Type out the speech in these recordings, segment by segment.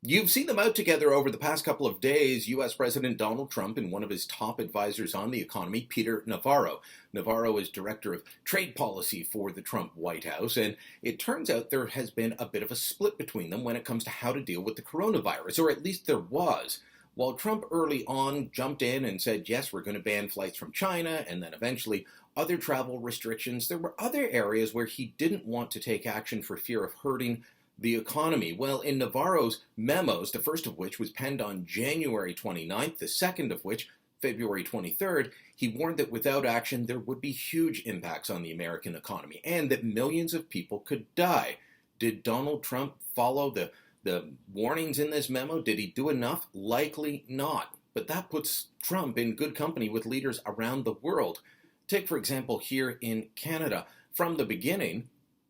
You've seen them out together over the past couple of days, U.S. President Donald Trump and one of his top advisors on the economy, Peter Navarro. Navarro is director of trade policy for the Trump White House, and it turns out there has been a bit of a split between them when it comes to how to deal with the coronavirus, or at least there was. While Trump early on jumped in and said, yes, we're going to ban flights from China, and then eventually other travel restrictions, there were other areas where he didn't want to take action for fear of hurting the economy. Well, in Navarro's memos, the first of which was penned on January 29th, the second of which February 23rd, he warned that without action there would be huge impacts on the American economy and that millions of people could die. Did Donald Trump follow the warnings in this memo? Did he do enough? Likely not. But that puts Trump in good company with leaders around the world. Take, for example, here in Canada. From the beginning,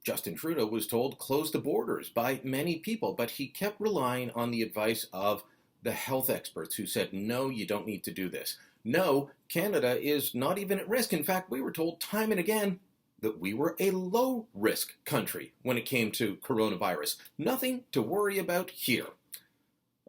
Justin Trudeau was told close the borders by many people, but he kept relying on the advice of the health experts who said, no, you don't need to do this. No, Canada is not even at risk. In fact, we were told time and again that we were a low-risk country when it came to coronavirus. Nothing to worry about here.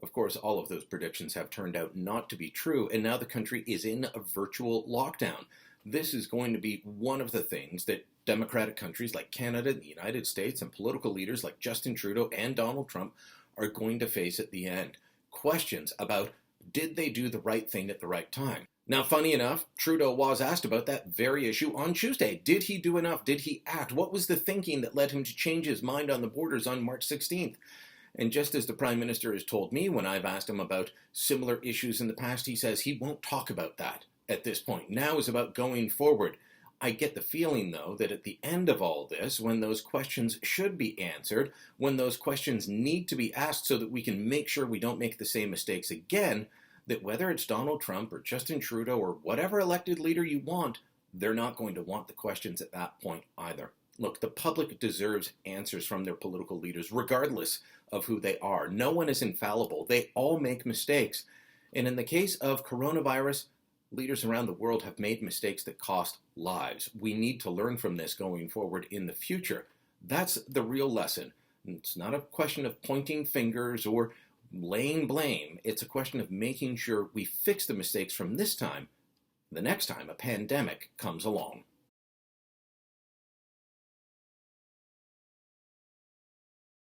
Of course, all of those predictions have turned out not to be true, and now the country is in a virtual lockdown. This is going to be one of the things that democratic countries like Canada, the United States, and political leaders like Justin Trudeau and Donald Trump are going to face at the end. Questions about did they do the right thing at the right time? Now, funny enough, Trudeau was asked about that very issue on Tuesday. Did he do enough? Did he act? What was the thinking that led him to change his mind on the borders on March 16th? And just as the Prime Minister has told me when I've asked him about similar issues in the past, he says he won't talk about that at this point. Now is about going forward. I get the feeling, though, that at the end of all this, when those questions should be answered, when those questions need to be asked so that we can make sure we don't make the same mistakes again, that whether it's Donald Trump or Justin Trudeau or whatever elected leader you want, they're not going to want the questions at that point either. Look, the public deserves answers from their political leaders, regardless of who they are. No one is infallible. They all make mistakes. And in the case of coronavirus, leaders around the world have made mistakes that cost lives. We need to learn from this going forward in the future. That's the real lesson. It's not a question of pointing fingers or laying blame. It's a question of making sure we fix the mistakes from this time, the next time a pandemic comes along.